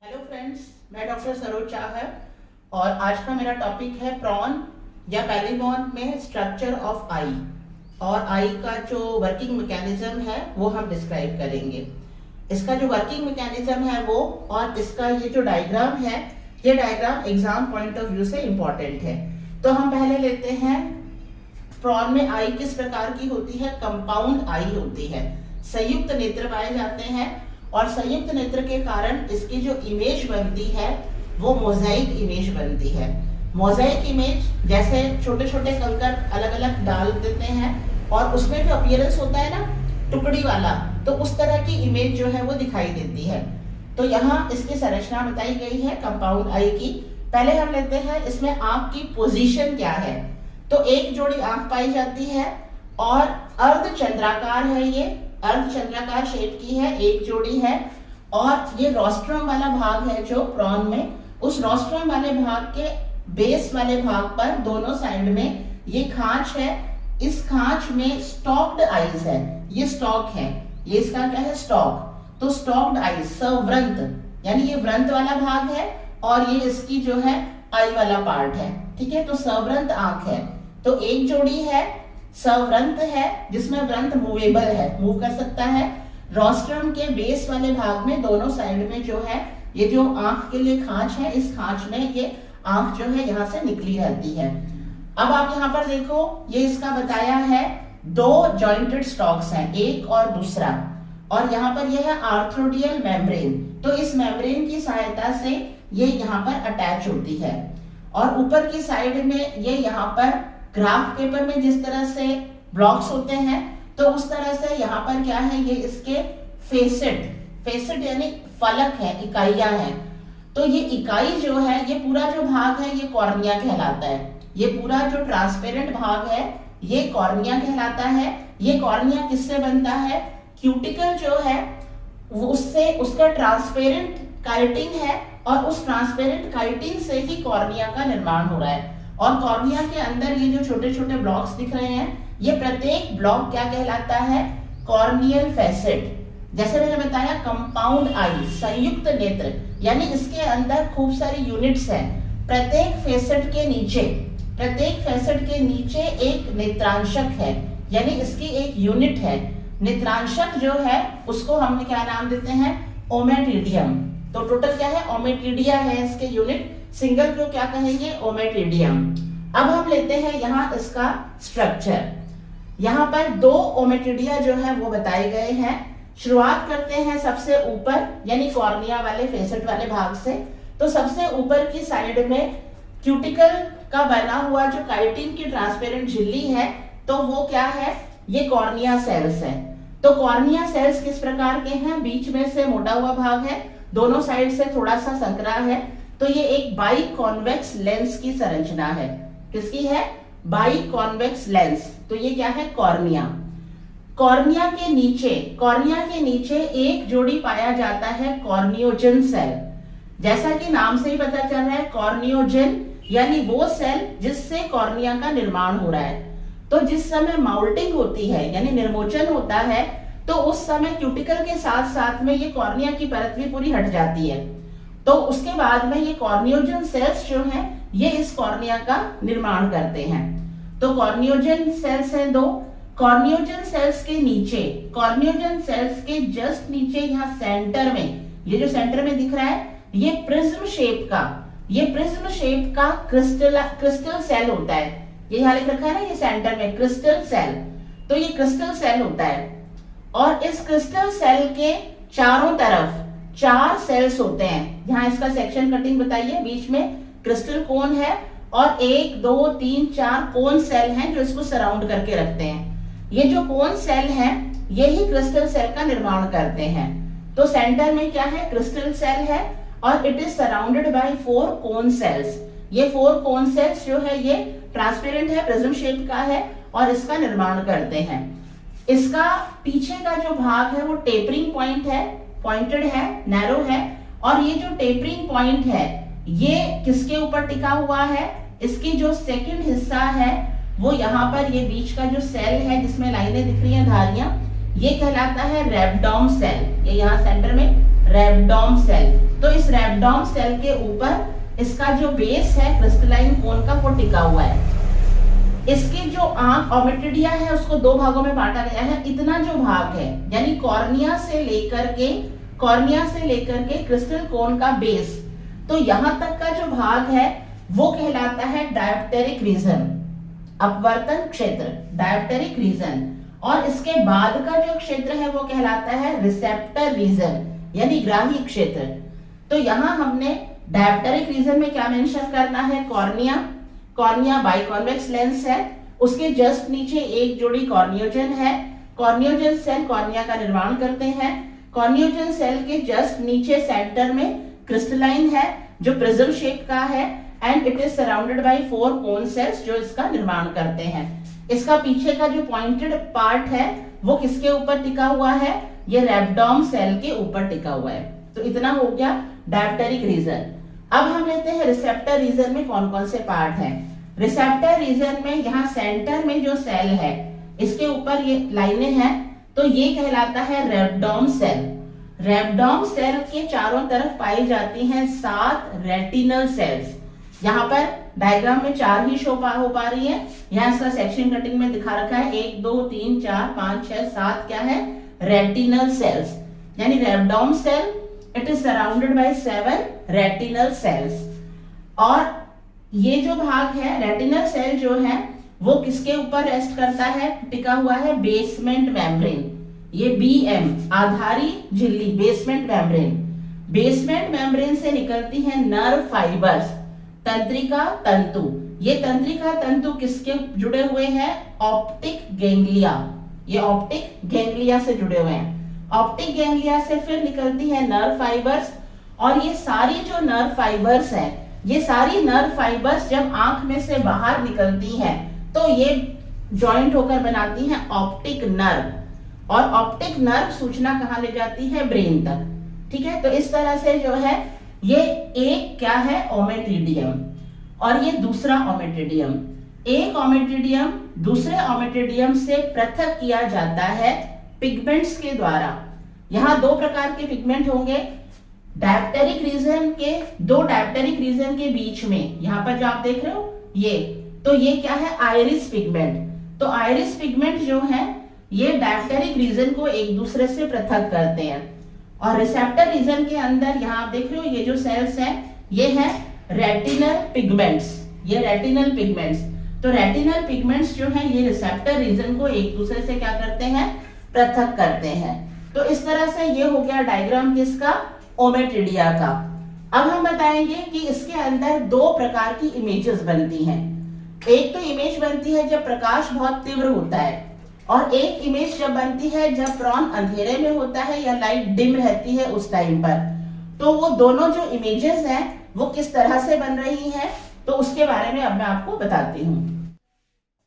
Hello friends, मैं doctor Saroj Chahar और आज का मेरा टॉपिक है प्रॉन या पैलिबॉन में स्ट्रक्चर ऑफ आई और आई का जो वर्किंग मैकेनिज्म है वो हम डिस्क्राइब करेंगे। इसका जो वर्किंग मैकेनिज्म है वो और इसका ये जो डायग्राम है, ये diagram exam point of view से इम्पोर्टेंट है। तो हम पहले लेते हैं प्रॉन में आई किस प्रकार की होती है। कंपाउंड आई होती है, संयुक्त नेत्र पाए जाते हैं और संयुक्त नेत्र के कारण इसकी जो इमेज बनती है वो मोजाइक इमेज बनती है। मोजाइक इमेज जैसे छोटे छोटे कंकर अलग अलग डाल देते हैं और उसमें जो अपीयरेंस होता है ना टुकड़ी वाला, तो उस तरह की इमेज जो है वो दिखाई देती है। तो यहाँ इसकी संरचना बताई गई है कंपाउंड आई की। पहले हम लेते हैं इसमें आंख की पोजीशन क्या है। तो एक जोड़ी आंख पाई जाती है और अर्धचंद्राकार है, ये अर्धचंद्राकार शेप की है, एक जोड़ी है। और ये रोस्ट्रम वाला भाग है जो प्रॉन में, उस रोस्ट्रम वाले भाग के बेस वाले भाग पर दोनों साइड में ये खांच है। इस खांच में स्टॉक्ड आईज है, ये स्टॉक है, ये इसका क्या है स्टॉक। तो स्टॉक्ड आईज सव्रंत यानी ये व्रंत वाला भाग है और ये इसकी जो है आई वाला पार्ट है, ठीक है। तो सव्रंत आंख है, तो एक जोड़ी है सव्रंत है जिसमें व्रंत मूवेबल है, मूव कर सकता है। रोस्ट्रम के बेस वाले भाग में दोनों साइड में जो है ये जो आंख के लिए खांच है, इस खांच में ये आंख जो है यहाँ से निकली रहती है। अब आप यहाँ पर देखो, ये इसका बताया है दो जॉइंटेड स्टॉक्स हैं, एक और दूसरा, और यहाँ पर यह है आर्थ्रोडियल मेम्ब्रेन। तो इस मेम्ब्रेन की सहायता से ये यहाँ पर अटैच होती है और ऊपर की साइड में ये यहाँ पर ग्राफ पेपर में जिस तरह से ब्लॉक्स होते हैं तो उस तरह से यहाँ पर क्या है, ये इसके फेसेट यानी फलक है, इकाइयां हैं। तो ये इकाई जो है, ये पूरा जो भाग है ये कॉर्निया कहलाता है। ये पूरा जो ट्रांसपेरेंट भाग है ये कॉर्निया कहलाता है। ये कॉर्निया किससे बनता है, क्यूटिकल जो है वो उससे, उसका ट्रांसपेरेंट काइटिन है और उस ट्रांसपेरेंट काइटिन से ही कॉर्निया का निर्माण हो रहा है। और कॉर्निया के अंदर ये जो छोटे छोटे ब्लॉक्स दिख रहे हैं, ये प्रत्येक ब्लॉक क्या कहलाता है, कॉर्नियल फेसेट। जैसे मैंने बताया कंपाउंड आई संयुक्त नेत्र, यानी इसके अंदर खूब सारी यूनिट्स हैं। प्रत्येक फेसेट के नीचे एक नेत्रांशक है, यानी इसकी एक यूनिट है। नेत्रांशक जो है उसको हमने क्या नाम देते हैं, ओमेटिडियम। तो टोटल क्या है, ओमेटिडिया है इसके यूनिट, सिंगल को क्या कहेंगे, ओमेटिडियम। अब हम लेते हैं यहाँ इसका स्ट्रक्चर। यहाँ पर दो ओमेटिडिया जो है वो बताए गए हैं। शुरुआत करते हैं सबसे ऊपर यानी कॉर्निया वाले फेसेट वाले भाग से। तो सबसे ऊपर की साइड में क्यूटिकल का बना हुआ जो काइटिन की ट्रांसपेरेंट झिल्ली है, तो वो क्या है, ये कॉर्निया सेल्स है। तो कॉर्निया सेल्स किस प्रकार के हैं, बीच में से मोटा हुआ भाग है, दोनों साइड से थोड़ा सा संकरा है। तो ये एक बाई कॉन्वेक्स लेंस की संरचना है। किसकी है, बाई कॉन्वेक्स लेंस। तो ये क्या है, कॉर्निया। कॉर्निया के नीचे एक जोड़ी पाया जाता है कॉर्नियोजन सेल। जैसा कि नाम से ही पता चल रहा है, कॉर्नियोजन यानी वो सेल जिससे कॉर्निया का निर्माण हो रहा है। तो जिस समय माउल्टिंग होती है यानी निर्मोचन होता है, तो उस समय क्यूटिकल के साथ साथ में ये कॉर्निया की परत भी पूरी हट जाती है। तो उसके बाद में ये कॉर्नियोजन सेल्स जो हैं ये इस कॉर्निया का निर्माण करते हैं। तो कॉर्नियोजन सेल्स हैं दो। कॉर्नियोजन सेल्स के जस्ट नीचे यहाँ सेंटर में, ये जो सेंटर में दिख रहा है, ये प्रिज्म शेप का क्रिस्टल सेल होता है। ये यहाँ लिख रखा है ना, ये सेंटर में क्रिस्टल सेल। तो ये क्रिस्टल सेल होता है और इस क्रिस्टल सेल के चारों तरफ 4 सेल्स होते हैं। यहाँ इसका सेक्शन कटिंग बताइए, बीच में क्रिस्टल कोन है और 1 2 3 4 कोन सेल हैं जो इसको सराउंड करके रखते हैं। ये जो कोन सेल हैं यही क्रिस्टल सेल का निर्माण करते हैं। तो सेंटर में क्या है, क्रिस्टल सेल है और it is surrounded bye 4 cone cells. ये 4 कोन सेल्स जो है ये ट्रांसपेरेंट है, प्रिज्म शेप का है और इसका निर्माण करते हैं। इसका पीछे का जो भाग है वो टेपरिंग पॉइंट है, पॉइंटेड है, नैरो है। और ये जो टेपरिंग पॉइंट है ये किसके ऊपर टिका हुआ है, इसकी जो सेकंड हिस्सा है वो यहाँ पर ये बीच का जो सेल है जिसमें लाइनें दिख रही हैं, धारियां, ये कहलाता है रेबडोम सेल। ये यहाँ सेंटर में रेबडोम सेल। तो इस रेबडोम सेल के ऊपर इसका जो बेस है क्रिस्टलाइन कोन का वो टिका हुआ है। इसकी जो आंख ओमेटिडिया है उसको दो भागों में बांटा गया है। इतना जो भाग है यानी कॉर्निया से लेकर के क्रिस्टल कोन का बेस, तो यहां तक का जो भाग है वो कहलाता है डायोप्टेरिक रीजन, अपवर्तन क्षेत्र, डायोप्टेरिक रीजन। और इसके बाद का जो क्षेत्र है वो कहलाता है रिसेप्टर रीजन यानी ग्राही क्षेत्र। तो यहाँ हमने डायोप्टेरिक रीजन में क्या मेंशन करना है, कॉर्निया बाइकॉन्वेक्स लेंस है, उसके जस्ट नीचे एक जोड़ी कॉर्नियोजन है। कॉर्नियोजन सेल कॉर्निया का निर्माण करते हैं। कॉर्नियोजन सेल के जस्ट नीचे सेंटर में क्रिस्टलाइन है जो प्रिज्म शेप का है and it is surrounded bye 4 cone cells जो इसका निर्माण करते हैं। इसका पीछे का जो पॉइंटेड पार्ट है वो किसके ऊपर टिका हुआ है, ये रेबडोम सेल के ऊपर टिका हुआ है। तो इतना हो गया डायोप्टेरिक रीजन। अब हम लेते हैं रिसेप्टर रीजन में कौन कौन से पार्ट हैं। रिसेप्टर रीजन में यहाँ सेंटर में जो सेल है इसके ऊपर ये लाइनें हैं, तो ये कहलाता है रेबडोम सेल। रेबडोम सेल के चारों तरफ पाई जाती हैं 7 रेटिनल सेल्स। यहाँ पर डायग्राम में 4 ही शो हो पा रही है। यहाँ इसका सेक्शन कटिंग में दिखा रखा है 1 2 3 4 5 6 7 क्या है, रेटिनल सेल्स। यानी rhabdom cell it is surrounded by 7 retinal cells. और ये जो भाग है रेटिनल सेल जो है वो किसके ऊपर रेस्ट करता है, टिका हुआ है बेसमेंट मेम्ब्रेन। ये बीएम आधारी झिल्ली, बेसमेंट मेम्ब्रेन। बेसमेंट मेम्ब्रेन से निकलती है नर्व फाइबर्स, तंत्रिका तंतु। ये तंत्रिका तंतु किसके जुड़े हुए हैं, ऑप्टिक गैंग्लिया। ये ऑप्टिक गैंग्लिया से जुड़े हुए हैं। ऑप्टिक गैंग्लिया से फिर निकलती है नर्व फाइबर्स। और ये सारी जो नर्व फाइबर्स हैं, ये सारी नर्व फाइबर्स जब आंख में से बाहर निकलती हैं तो ये जॉइंट होकर बनाती हैं ऑप्टिक नर्व। और ऑप्टिक नर्व सूचना कहां ले जाती है, ब्रेन तक। ठीक है, तो इस तरह से जो है ये एक क्या है, ओमेटिडियम, और ये दूसरा ओमेटिडियम। एक ओमेटिडियम दूसरे ओमेटिडियम से पृथक किया जाता है पिगमेंट्स के द्वारा। यहाँ 2 प्रकार के पिगमेंट होंगे। डायोप्टेरिक रीजन के 2 डायोप्टेरिक रीजन के बीच में, यहाँ पर जो आप देख रहे हो ये, तो ये क्या है, आइरिस पिगमेंट। तो आइरिस पिगमेंट जो है ये डायोप्टेरिक रीजन को एक दूसरे से पृथक करते हैं। और रिसेप्टर रीजन के अंदर यहाँ आप देख रहे हो ये जो सेल्स हैं ये है रेटिनल पिगमेंट्स। ये रेटिनल पिगमेंट्स, तो रेटिनल पिगमेंट्स जो हैं ये रिसेप्टर रीजन को एक दूसरे से क्या करते हैं, पृथक करते हैं। तो इस तरह से ये हो गया डायग्राम किसका, ओमेटिडिया का। अब हम बताएंगे कि इसके अंदर 2 प्रकार की इमेजेस बनती हैं। एक तो इमेज बनती है जब प्रकाश बहुत तीव्र होता है, और एक इमेज जब बनती है जब प्रॉन अंधेरे में होता है या लाइट डिम रहती है उस टाइम पर। तो वो दोनों जो इमेजेस हैं वो किस तरह से बन रही हैं, तो उसके बारे में अब मैं आपको बताती हूँ।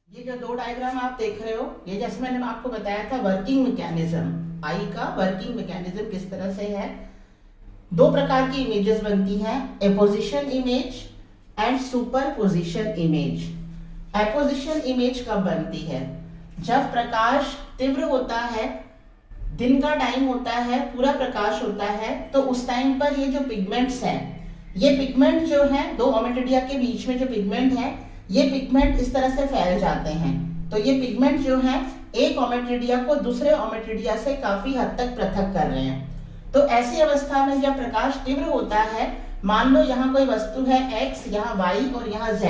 ये जो 2 डायग्राम आप देख रहे हो, ये जैसे मैंने आपको बताया था वर्किंग मैकेनिज्म, आई का वर्किंग मैकेनिज्म किस तरह से है। 2 प्रकार की इमेजेस बनती हैं, apposition image and superposition image. Apposition image कब बनती है, जब प्रकाश तीव्र होता है, दिन का टाइम होता है, पूरा प्रकाश होता है, तो उस टाइम पर ये जो पिगमेंट्स हैं, ये पिगमेंट जो हैं 2 ओमेटिडिया के बीच में जो पिगमेंट हैं, ये पिगमेंट इस तरह से फैल जाते हैं। तो ये पिगमेंट जो हैं एक ओमेटिडिया को दूसरे ओमेटिडिया से काफी हद तक पृथक कर रहे हैं। तो ऐसी अवस्था में जब प्रकाश तीव्र होता है, मान लो यहाँ कोई वस्तु है x, यहाँ y और यहाँ z,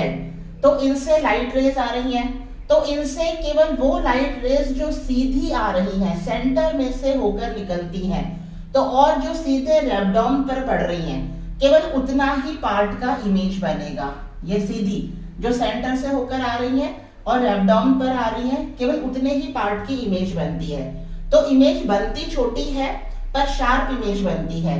तो इनसे लाइट रेज आ रही हैं। तो इनसे केवल वो लाइट रेज जो सीधी आ रही हैं, सेंटर में से होकर निकलती हैं, तो और जो सीधे रेबडोम पर पड़ रही हैं, केवल उतना ही पार्ट का इमेज बनेगा। ये सीधी जो सेंटर से होकर आ रही हैं और रेबडोम पर आ रही हैं, केवल उतने ही पार्ट की इमेज बनती है। तो इमेज बनती छोटी है पर शार्प इमेज बनती है।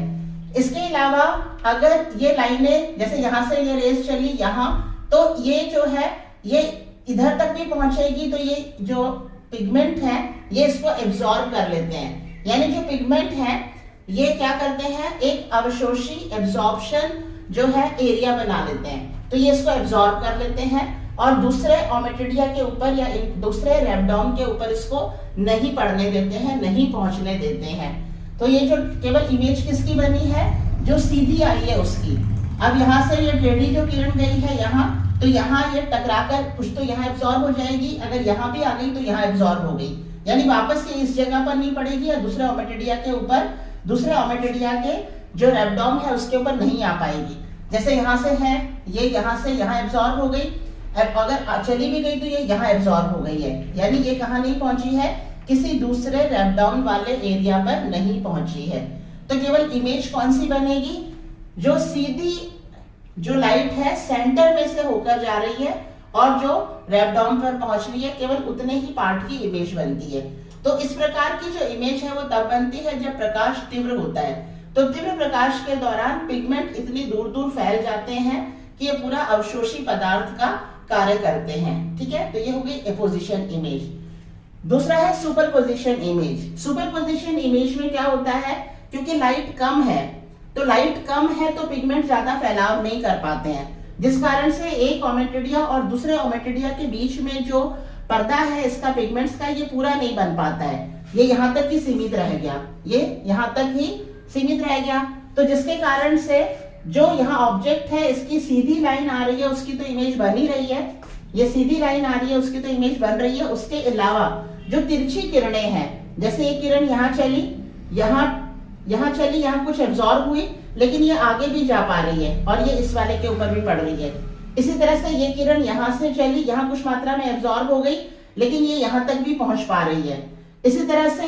इसके अलावा अगर ये लाइनें जैसे यहाँ से ये रेस चली यहाँ, तो ये जो है ये इधर तक भी पहुंचेगी, तो ये जो पिगमेंट है ये इसको एब्जॉर्ब कर लेते हैं। यानी जो पिगमेंट है ये क्या करते हैं, एक अवशोषी एब्जॉर्प्शन जो है एरिया बना लेते हैं। तो ये इसको एब्जॉर्ब कर लेते हैं और दूसरे ओमेटिडिया के ऊपर या दूसरे रेबडोम के ऊपर इसको नहीं पड़ने देते हैं, नहीं पहुंचने देते हैं। तो ये जो केवल इमेज किसकी बनी है, जो सीधी आई है उसकी। अब यहाँ से ये टेढ़ी जो किरण गई है यहाँ, तो यहाँ ये टकराकर कुछ तो यहाँ एब्जॉर्ब हो जाएगी, अगर यहाँ भी आ गई तो यहाँ एब्जॉर्ब हो गई, यानी वापस ये इस जगह पर नहीं पड़ेगी या दूसरे ओमेटिडिया के ऊपर, दूसरे ओमेटिडिया के जो रेबडोम है उसके ऊपर नहीं आ पाएगी। जैसे यहाँ से है, ये यहाँ से यहाँ एब्जॉर्ब हो गई, अगर चली भी गई तो ये यहाँ एब्जॉर्ब हो गई है, यानी ये कहाँ नहीं पहुंची है, किसी दूसरे रेबडोम वाले एरिया पर नहीं पहुंची है। तो केवल इमेज कौन सी बनेगी, जो सीधी जो लाइट है सेंटर में से होकर जा रही है और जो रेबडोम पर पहुंच रही है, केवल उतने ही पार्ट की इमेज बनती है। तो इस प्रकार की जो इमेज है वो तब बनती है जब प्रकाश तीव्र होता है। तो तीव्र प्रकाश के दौरान पिगमेंट इतनी दूर दूर फैल जाते हैं कि ये पूरा अवशोषी पदार्थ का कार्य करते हैं। ठीक है, तो ये हो गई एपोजिशन इमेज। दूसरा है सुपरपोजिशन इमेज। सुपरपोजिशन इमेज में क्या होता है, क्योंकि लाइट कम है, तो लाइट कम है तो पिगमेंट ज्यादा फैलाव नहीं कर पाते हैं, जिस कारण से एक ओमेटिडिया और दूसरे ओमेटिडिया के बीच में जो पर्दा है इसका पिगमेंट्स का, ये पूरा नहीं बन पाता है, ये यहाँ तक ही सीमित रह गया, ये यहाँ तक ही सीमित रह गया। तो जिसके कारण से जो यहाँ ऑब्जेक्ट है इसकी सीधी लाइन आ रही है, उसकी तो इमेज बन ही रही है, ये सीधी लाइन आ रही है उसकी तो इमेज बन रही है। उसके अलावा जो तिरछी किरणें हैं, जैसे ये किरण यहाँ चली, यहाँ चली, यहाँ कुछ एब्जॉर्ब हुई, लेकिन ये आगे भी जा पा रही है और ये इस वाले के ऊपर भी पड़ रही है। इसी तरह से ये किरण यहाँ से चली, यहाँ कुछ मात्रा में एब्जॉर्ब हो गई, लेकिन ये यहाँ तक भी पहुंच पा रही है। इसी तरह से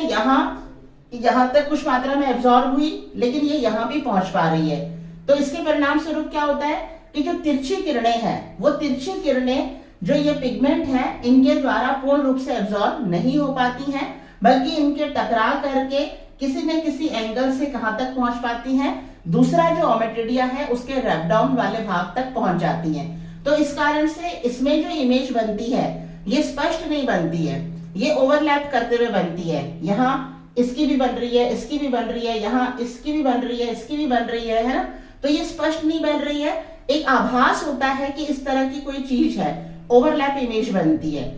यहाँ तक कुछ मात्रा में एब्जॉर्ब हुई, लेकिन ये यहाँ भी पहुंच पा रही है। तो इसके परिणाम स्वरूप क्या होता है कि जो तिरछी किरणें हैं, वो तिरछी किरणें जो ये पिगमेंट हैं, इनके द्वारा पूर्ण रूप से एब्जॉर्ब नहीं हो पाती हैं, बल्कि इनके टकरा करके किसी न किसी एंगल से कहां तक पहुंच पाती हैं, दूसरा जो ओमेटिडिया है उसके रेबडोम वाले भाग तक पहुंच जाती हैं। तो इस कारण से इसमें जो इमेज बनती है ये स्पष्ट नहीं बनती है, ये ओवरलैप करते हुए बनती है। यहाँ इसकी भी बन रही है, इसकी भी बन रही है, यहाँ इसकी भी बन रही है, इसकी भी बन रही है ना, तो ये स्पष्ट नहीं बन रही है, एक आभास होता है कि इस तरह की कोई चीज है, ओवरलैप इमेज बनती है।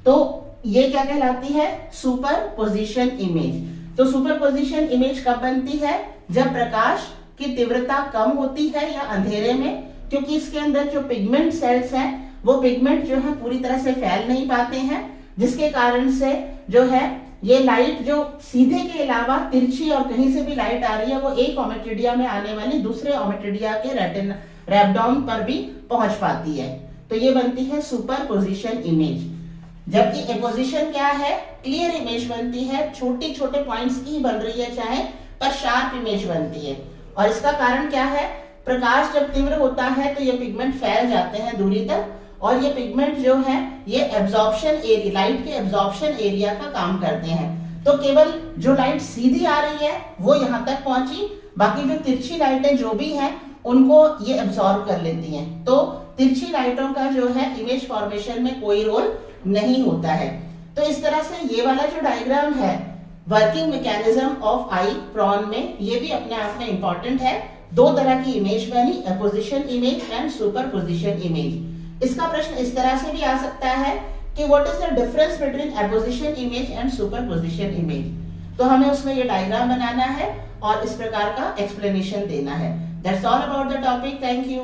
तो ये क्या कहलाती है, सुपरपोजिशन इमेज। तो सुपरपोजिशन इमेज कब बनती है, जब प्रकाश की तीव्रता कम होती है या अंधेरे में, क्योंकि इसके अंदर जो पिगमेंट सेल्स हैं वो पिगमेंट जो है पूरी तरह से फैल नहीं पाते हैं, जिसके कारण से जो है ये लाइट जो सीधे के अलावा तिरछी और कहीं से भी लाइट आ रही है वो एक ओमेटिडिया में आने वाली दूसरे ओमेटिडिया के रेबडोम पर भी पहुंच पाती है। तो ये बनती है सुपरपोजिशन इमेज। जबकि एपोजिशन क्या है, क्लियर इमेज बनती है, छोटे छोटे पॉइंट्स की ही बन रही है चाहे, पर शार्प इमेज बनती है। और इसका कारण क्या है, प्रकाश जब तीव्र होता है तो ये पिगमेंट फैल जाते हैं दूरी तक, और ये पिगमेंट जो है ये एब्जॉर्प्शन एरिया, लाइट के एब्जॉर्प्शन एरिया का काम करते हैं। तो केवल जो लाइट सीधी आ रही है वो यहाँ तक पहुंची, बाकी जो तिरछी लाइटें जो भी हैं उनको ये एब्जॉर्ब कर लेती हैं। तो तिरछी लाइटों का जो है इमेज फॉर्मेशन में कोई रोल नहीं होता है। तो इस तरह से ये वाला जो डायग्राम है वर्किंग मैकेनिज्म ऑफ आई प्रॉन में, ये भी अपने आप में इंपॉर्टेंट है। दो तरह की इमेज बनी, apposition image and superposition image. इसका प्रश्न इस तरह से भी आ सकता है कि what is the difference between apposition image and superposition image. तो हमें उसमें ये डायग्राम बनाना है और इस प्रकार का एक्सप्लेनेशन देना है। That's all about the topic. Thank you.